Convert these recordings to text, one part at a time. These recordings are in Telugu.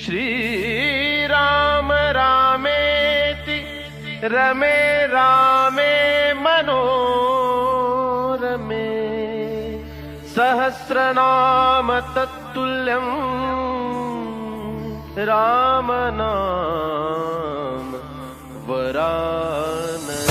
श्रीराम रामेति रमे रामे मनोरमे सहस्रनाम तत्तुल्यं रामनाम वरानने।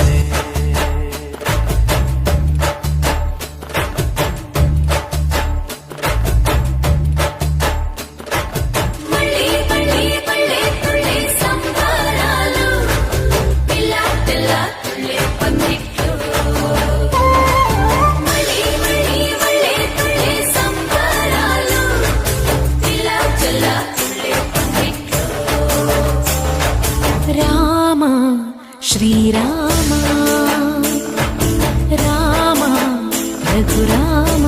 శ్రీరామ రామ రఘురామ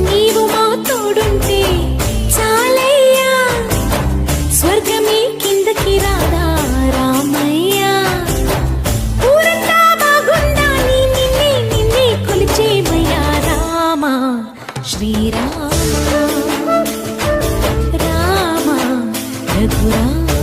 నీవు మా తోడుంటే చాలయ్యా స్వర్గమే కిందకి రాదా రామయ్యా ఊరంతా బాగుండాలి నిన్నే నిన్నే కొలిచేమయ్యా రామ శ్రీరామ రామ రఘురామ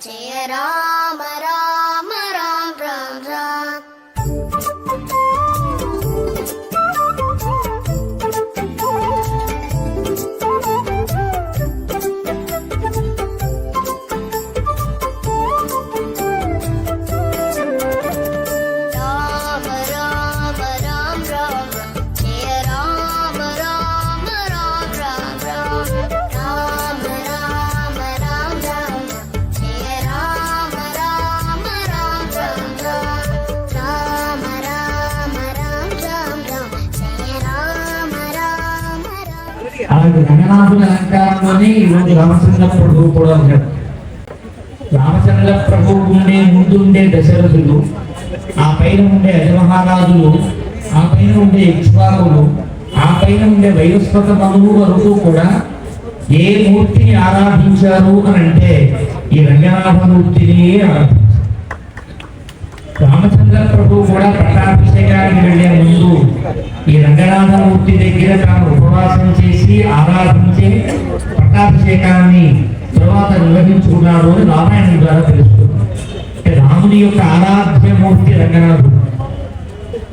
జయ రామ రామ రామ రామ రామ రామ రామ రామ రామ జయ రామ రామ రామ రామ రామ రామ రామ రామ జయ రామ రామ రామ రామ రామ రామ రామ రామ జయ రామ రామ రామ అలాగే రంగనాథుని అలంకారంలోనే ఈరోజు రామచంద్ర ప్రభువు కూడా ఉన్నాడు. రామచంద్ర ప్రభువు ఉండే ముందు ఉండే దశరథులు, ఆ పైన ఉండే అజమహారాజులు, ఆ పైన ఉండే ఇక్ష్వాకులు, ఆ పైన ఉండే వైవస్వత మనువు వరకు కూడా ఏ మూర్తిని ఆరాధించారు అని అంటే ఈ రంగనాథమూర్తిని ఆరాధించారు. రామచంద్ర ప్రభు కూడా పట్టాభిషేకానికి వెళ్లే ముందు ఈ రంగనాథమూర్తి దగ్గర తాను ఉపవాసం చేసి ఆరాధించే పట్టాభిషేకాన్ని తర్వాత నిర్వహించుకున్నాడు అని రామాయణం ద్వారా తెలుస్తుంది. రాముని యొక్క ఆరాధ్యమూర్తి రంగనాథుడు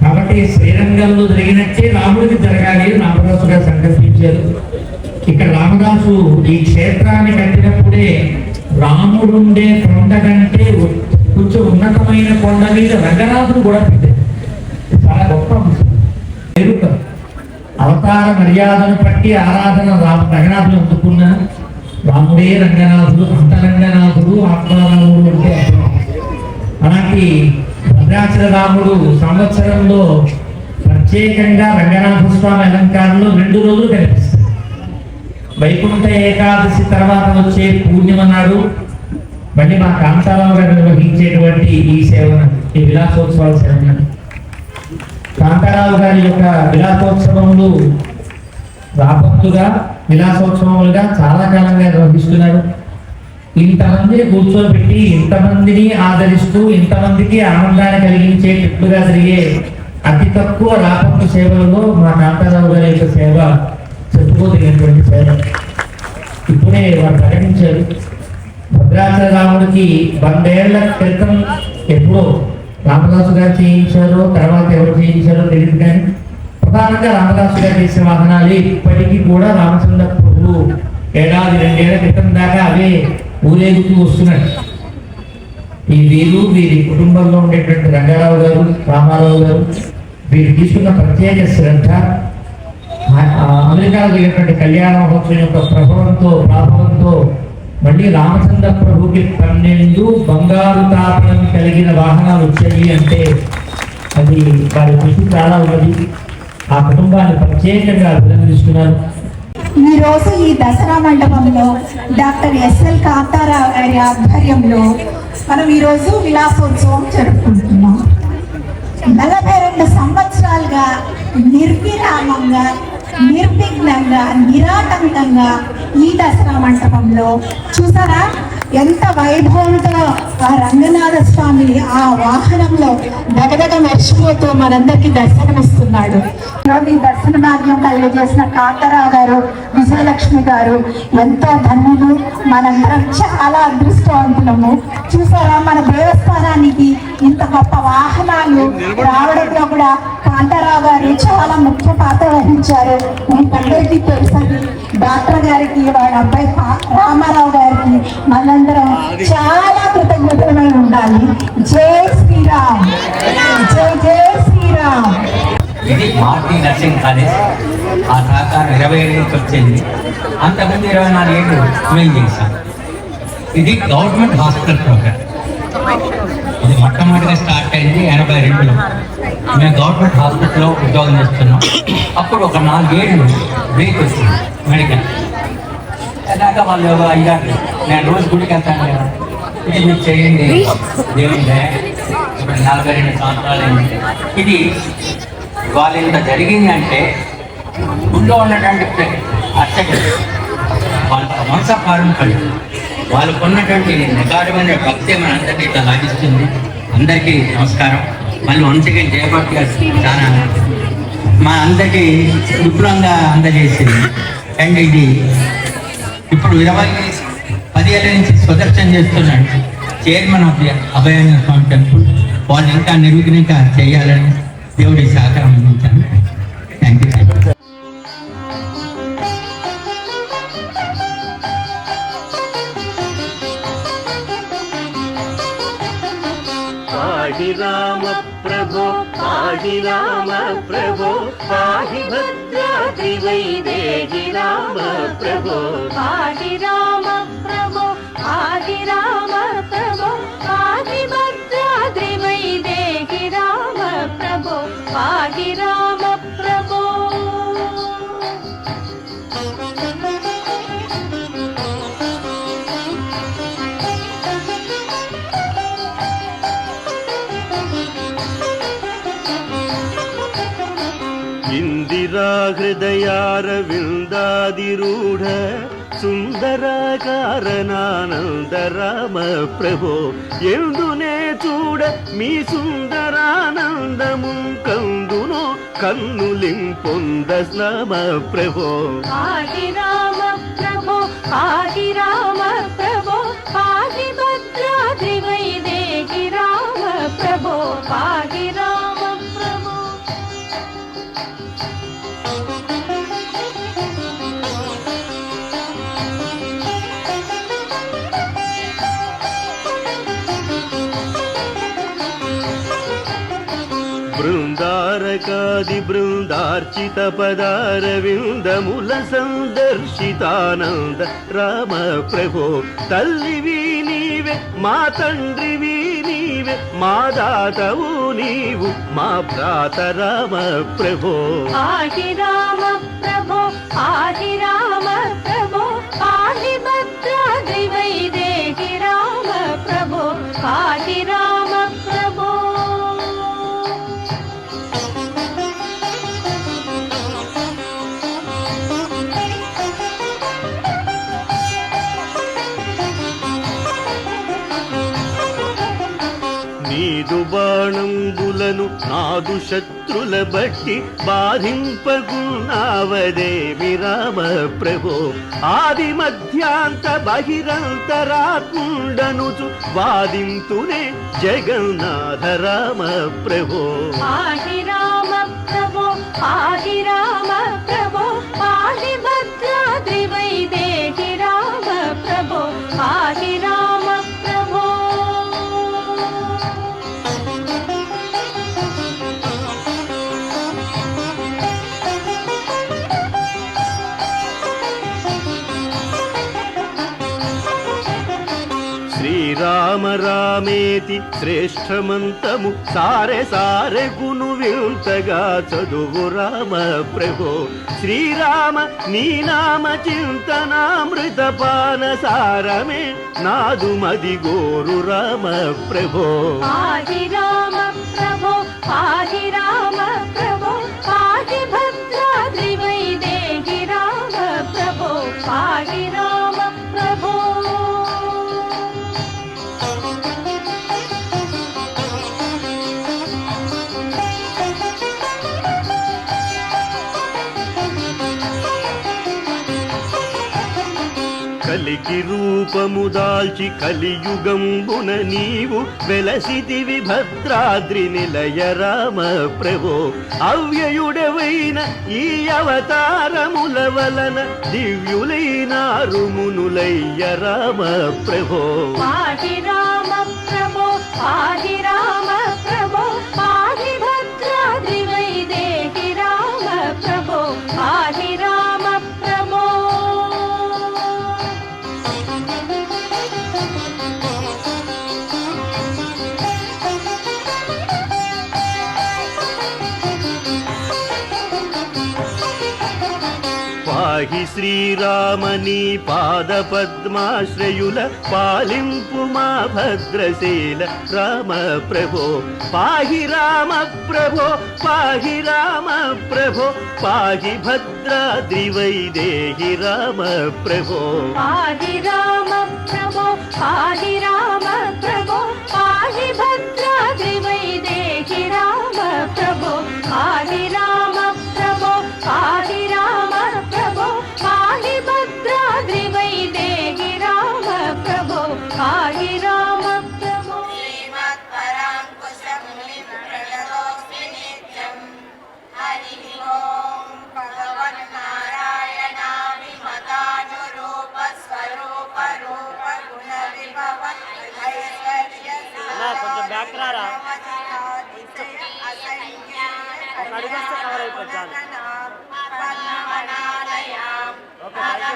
కాబట్టి శ్రీరంగంలో జరిగినట్టే రాముడికి జరగాలి అని రామదాసు గారు సంకల్పించారు. ఇక్కడ రామదాసు ఈ క్షేత్రాన్ని కట్టినప్పుడే రాముడుండే కొండ కంటే కొంచెం ఉన్నతమైన కొండ మీద రంగనాథుడు కూడా పెట్టారు. చాలా గొప్ప అంశం. అవతార మర్యాదను బట్టి ఆరాధన రంగనాథుడు అందుకున్న రాముడే రంగనాథుడు, అంతరంగనాథుడు, ఆత్మారాముడు అంటే అలాంటి భద్రాచల రాముడు సంవత్సరంలో ప్రత్యేకంగా రంగనాథ స్వామి అలంకారంలో 2 రోజులు కనిపిస్తాడు. వైకుంఠ ఏకాదశి తర్వాత వచ్చే పూర్ణిమ నాడు మళ్ళీ మా కాంతారావు గారు నిర్వహించేటువంటి ఈ సేవన, ఈ విలాసోత్సవాల సేవన, కాంతారావు గారి యొక్క విలాసోత్సవములు రాబోతుగా విలాసోత్సవములుగా చాలా కాలంగా నిర్వహిస్తున్నారు. ఇంతమందిని కూర్చోబెట్టి ఇంతమందిని ఆదరిస్తూ ఇంతమందికి ఆనందాన్ని కలిగించేటట్లుగా జరిగే అతి తక్కువ రాపత్తు సేవలలో మా కాంతారావు గారి యొక్క సేవ చెప్పుకోదగినటువంటి సేవ. ఇప్పుడే వారు ప్రకటించారు, భద్రాచల రాముడికి 100 ఏళ్ల క్రితం ఎప్పుడో రామదాసు గారు చేయించారో తర్వాత ఎవరు చేయించారో తెలియదు, కానీ ప్రధానంగా రామదాసు గారు చేసిన వాహనాలు ఇప్పటికీ కూడా రామచంద్ర ప్రభు 1-2 ఏళ్ల క్రితం దాకా అవే ఊరేగుతూ వస్తున్నట్టు. ఈ వీరి కుటుంబంలో ఉండేటువంటి రంగారావు గారు, రామారావు గారు వీరు తీసుకున్న ప్రత్యేక శ్రద్ధ, అమెరికాలో జరిగినటువంటి కళ్యాణ మహోత్సవం యొక్క ప్రాభవంతో మళ్ళీ రామచంద్ర ప్రభుకి 12 బంగారు తాపనం కలిగిన వాహనాలు వచ్చాయి అంటే అది వారి కృషి చాలా ఉన్నది. ఆ కుటుంబాన్ని ప్రత్యేకంగా అభినందిస్తున్నారు. ఈ రోజు ఈ దసరా మండపంలో డాక్టర్ ఎస్ఎల్ కాంతారావు గారి ఆధ్వర్యంలో మనం ఈరోజు విలాసోత్సవం జరుపుకుంటున్నాం. 42 సంవత్సరాలుగా నిర్విరామంగా, నిర్విఘ్నంగా, నిరాటంకంగా ఈ దసరా మండపంలో చూసారా ఎంత వైభవంతో ఆ రంగనాథ స్వామి ఆ వాహనంలో దగదగ మెరిసిపోతూ మనందరికీ దర్శనమిస్తున్నాడు. ఈ దర్శన భాగ్యం కలిగజేసిన కాంతారావు గారు, విజయలక్ష్మి గారు ఎంతో ధన్యులు. మనందరం చాలా అదృష్టవంతులము. చూసారా మన దేవస్థానానికి ఇంత గొప్ప వాహనాలు రావడంలో కూడా కాంతారావు గారు చాలా ముఖ్య పాత్ర వహించారు. మీకందరికీ తెలుసని డాక్టర్ గారికి, వాళ్ళ అబ్బాయి రామారావు గారికి మనందరం చాలా కృతజ్ఞతలై ఉండాలి. జై శ్రీరామ్, జై జై శ్రీరామ్. ఇది మారుతి నర్సింగ్ కాలేజ్. ఆ సహకారం 20 ఏళ్ళ నుంచి వచ్చింది. అంతకుముందు 24 ఏళ్ళు మేము చేశాం. ఇది గవర్నమెంట్ హాస్పిటల్ ప్రోగ్రామ్. ఇది మొట్టమొదటిగా స్టార్ట్ అయింది 82లో. మేము గవర్నమెంట్ హాస్పిటల్లో ఉద్యోగం చేస్తున్నాం. అప్పుడు ఒక 4 ఏళ్ళు బ్రేక్ వచ్చింది మెడికల్. అలాగా వాళ్ళు అయ్యారు, నేను రోజు గుడికి వెళ్తాను కదా, ఇది మీరు చేయండి దేవుడే. ఇప్పుడు 42 సంవత్సరాలు అయింది. ఇది వాళ్ళు ఇంత జరిగింది అంటే ఊళ్ళో ఉన్నటువంటి అర్చకులు, వాళ్ళ వంశపారంపర్యం, వాళ్ళకు ఉన్నటువంటి నిగాఢమైన భక్తి మన అందరికీ ఇట్లా లాభిస్తుంది. అందరికీ నమస్కారం. మళ్ళీ వంశకి జయభక్తి చాలా మా అందరికీ విపులంగా అందజేసింది. అండ్ ఇది ఇప్పుడు 10 ఏళ్ళ నుంచి స్వదర్శనం చేస్తున్నాడు. Chairman of the Abhayanjaneya Swamy temple, వాళ్ళు ఇంకా నిర్విఘ్నంగా చేయాలని దేవుడి సహకారం అందించాను. Thank you. पाहि राम प्रभो पाहि राम प्रभो पाहि भद्राद्रि वैदेहि राम प्रभो पाहि राम प्रभो पाहि राम प्रभो पाहि भद्राद्रि वैदेहि राम प्रभो पाहि राम प्रभो इंदिरा हृदयारविन्दादिरूढ సుందరాకారనానంద రామ ప్రభో ఎందునే చూడ మీ సుందరానందము కందునో కన్నులింపొంద రామ ప్రభో పాహి రామ ప్రభో పాహి రామ ప్రభో పాహి భద్రాద్రి వైదేహి రామ ప్రభో పాహి రామ ప్రభో బృందారకాది బృందార్చిత పదారవిందముల సందర్శితానంద రామ ప్రభో తల్లివి నీవే మా తండ్రివి నీవే మా దాతవు నీవు మా భ్రాత రామ ప్రభో పాహి రామ ప్రభో పాహి రామ ప్రభో పాహి భద్రాద్రి వైదేహి రామ ప్రభో పాహి రామ ప్రభో నీదు బాణంబులను నాదు శత్రుల బట్టి బాధింపగున్నావదేమి రామ ప్రభో ఆది మధ్యాంత బహిరంతరాకుండనుచు వాదింతునే జగన్నాథ రామ ప్రభో పాహి రామ ప్రభో పాహి రామ ప్రభో పాహి భద్రాద్రి వైదేహి రామ ప్రభో పాహి రామ ప్రభో శ్రీరామ రామేతి శ్రేష్టమంతము సారె సారె గును వింతగా చదువు రామ ప్రభో శ్రీరామ నీ నామ చింతనామృత పాన సారమే నాదు మది గోరు రామ ప్రభో పాహి రామ ప్రభో పాహి రామ ప్రభో పాహి భద్రాద్రి వైదేహి రామ ప్రభో పాహి రామ ప్రభో కలికి రూపము దాల్చి కలియుగంబున నీవు వెలసితివి భద్రాద్రి నిలయ రామ ప్రభో అవ్యయుడవైన ఈ అవతారముల వలన దివ్యులైనారు మునులయ్య రామ ప్రభో పాహి రామ ప్రభో పాహి రామ ప్రభో పాహి భద్రాద్రి వైదేహి రామ ప్రభో పాహి రామ ప్రభో పాహి శ్రీరామని పాద పద్మాశ్రయుల పాలింపు మా భద్రశీల రామ ప్రభో పాహి రామ ప్రభో పాహి రామ ప్రభో పాహి భద్రాద్రి వైదేహి రామ ప్రభో పాహి రామ ప్రభో పాహి రామ ప్రభో పాహి భద్రాద్రి వైదేహి రామ ప్రభో పాహి రామ ప్రభో పాహి రామ ప్రభో పాహి భద్రాద్రి వైదేహి రామ ప్రభో పాహి రామ పక్కరారా ఒక అడుగు వస్తే కవర్ అయిపోతుంది చాలు. ఓకే, థ్యాంక్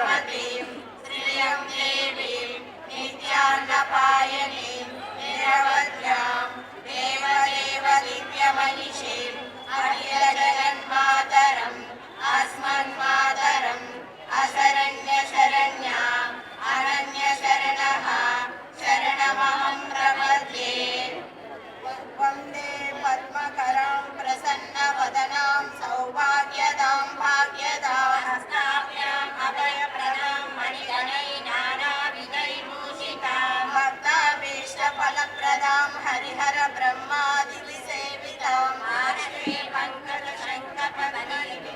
వందే పద్మకరాం ప్రసన్నవదనాం సౌభాగ్యదాం భాగ్యదాం హస్తాభ్యాం అభయప్రదాం మణిగణై నానావిధైభూషితాం భక్తాభీష్టఫలప్రదాం హరిహర బ్రహ్మాదివి సేవితాం ఆశ్రయ పంకజ శంఖపదనీం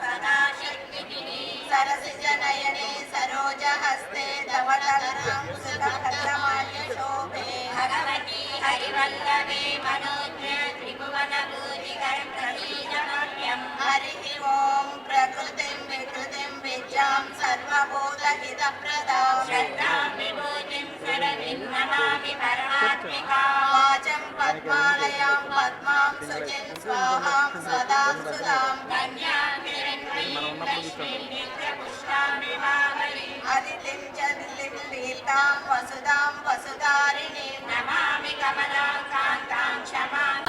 సదాశక్తిని సరసిజనయనే సరోజహస్తే ధవళధరాం సుఖకరమాల్య శోభే భగవతి హరివల్లభే మనోజ్ఞ త్రిభువన భూతికరం ప్రసీదమభ్యం హరి ఓం ప్రకృతిం వికృతిం విద్యాం సర్వభూతహితప్రదాం శ్రద్ధాం విభూతిం శరణిం నమామి పరమాత్మికాం వాచం పద్మాలయాం పద్మాం సుచిం స్వాహాం సదాం సుధాం కన్యాం హిరణ్మయీం లక్ష్మీం నిత్యపుష్టాం వివాహయే అదితిం చ దిల్లీతాం వసుదాం వసుధారిణీం నమామి కమలాం కాంతాం క్షమాం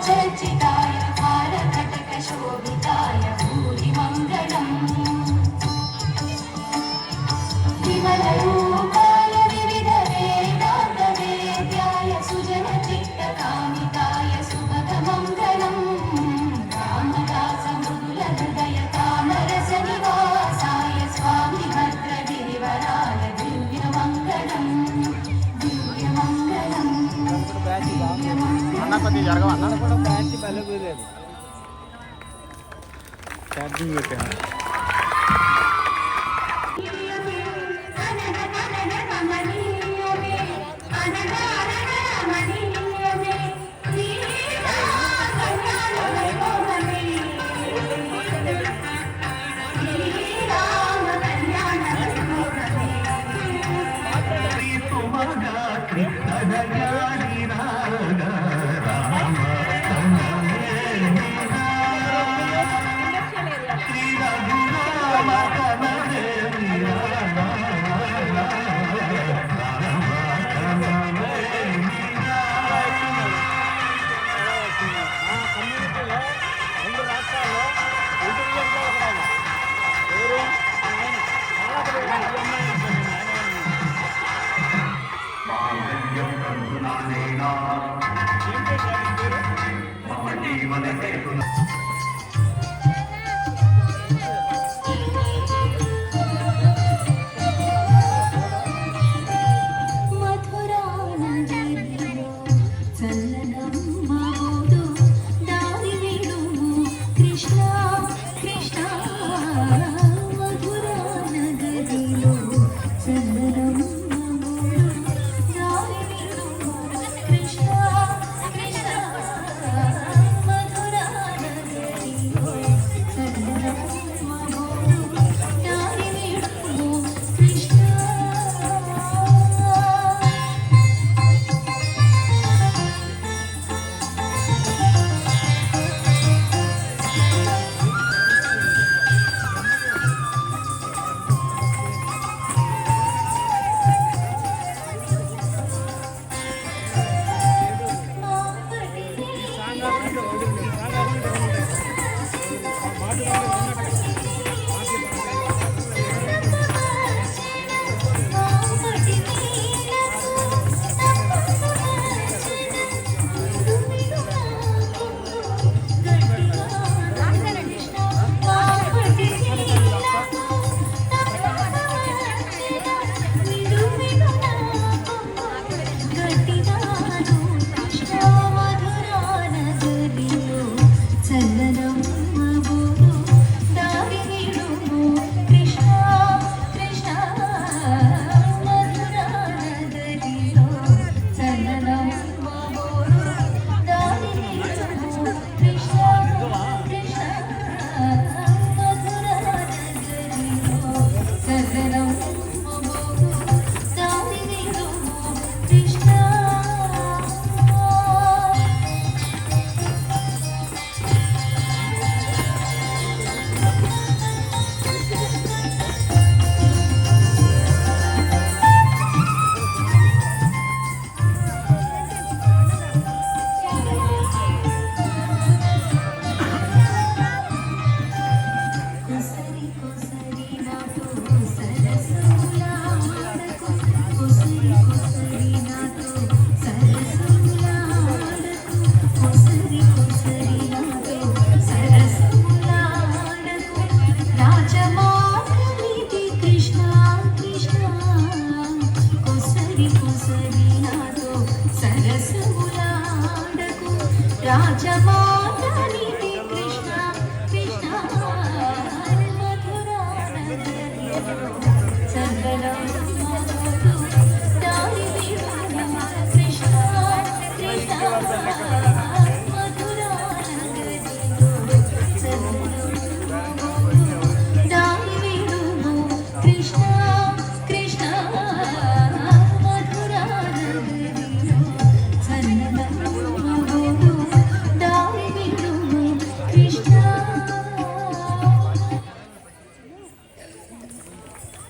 चर्चिताय हारकटकशोभिताय भूरि मङ्गलम् विमलरूपाय विविधवेदान्तवेद्याय सुजनचित्तकामिताय सुभगमङ्गलम् रामदासमृदुलहृदय कामरसनिवासाय स्वामि भद्रगिरिवराय दिव्यमङ्गलम् दिव्यमङ्गलम् కొద్దిగా జరగవు అన్న కూడా బ్యాచ్ బలగలేదు ఛార్జింగ్ పెట్టాను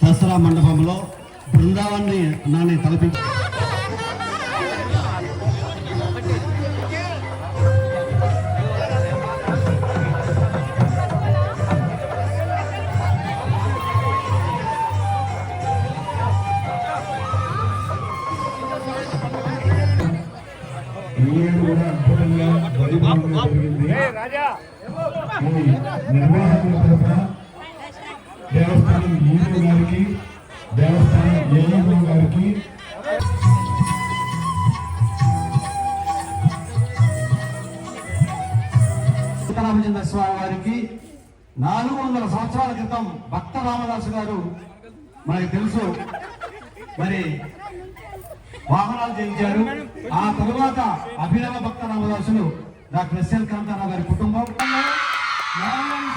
దసరా మండపంలో బృందావన్ని నాని తలపించి ఈ ఏడు కూడా అద్భుతంగా వైభవంగా జరిగింది. ఈ నిర్వాహకుల తరఫున దేవస్థానం ఈవో గారికి, దేవస్థానం ఏఈఓ గారికి, సీతారామచంద్ర స్వామి వారికి 400 సంవత్సరాల క్రితం భక్త రామదాసు గారు మనకి తెలుసు మరి వాహనాలు చేయించారు. ఆ తరువాత అభినవ భక్త రామదాసులు డాక్టర్ ఎస్ఎల్ కాంతారావు గారి కుటుంబం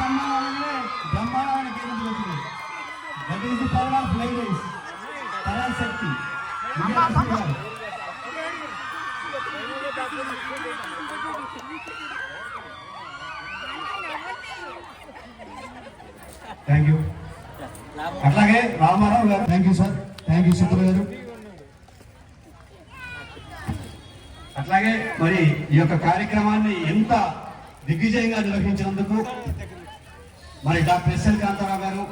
సన్మానాలనే బ్రహ్మాండమైన కీర్తి వచ్చింది. That is the power of ladies, Parashakti Vijayalakshmi garu. Thank you. అట్లాగే Ramarao garu, thank you sir, thank you Subbu garu. అట్లాగే మరి ఈ యొక్క కార్యక్రమాన్ని ఎంత దిగ్విజయంగా నిర్వహించినందుకు మరి డాక్టర్ ఎస్ఎల్ కాంతారావు గారు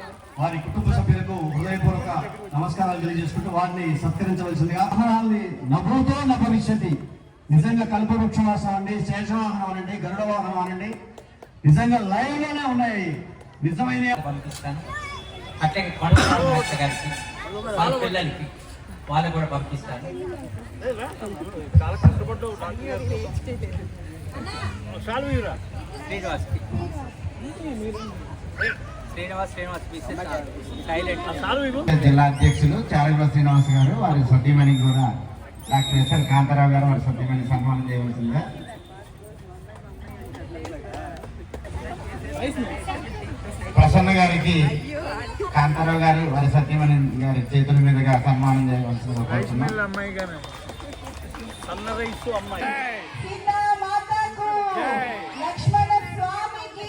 వారి కుటుంబ సభ్యులకు హృదయపూర్వక నమస్కారాలు తెలియజేసుకుంటూ వారిని సత్కరించవలసిందిగా. వాహనాల్ని నభూతో న భవిష్యతి, నిజంగా కల్పవృక్షవాసం అండి, శేషవాహనం అనండి, గరుడ వాహనం అనండి, నిజంగా లైవ్ లోనే ఉన్నాయి నిజమైన. పంపిస్తాను. అట్లాగే కొండ గారికి వాళ్ళ పిల్లలకి వాళ్ళకు కూడా పంపిస్తాను. జిల్లా అధ్యక్షులు చారగల శ్రీనివాస్ గారు, వారి సతీమణి కూడా డాక్టర్ ఎస్ఎల్ కాంతారావు గారు వారి సతీమణి సన్మానం చేయవలసిందిగా. ప్రసన్న గారికి కాంతారావు గారు వారి సతీమణి గారి చేతుల మీదుగా సన్మానం చేయవలసిందిగా కోరుతున్నాం. సీతా మాతకు, లక్ష్మణ స్వామికి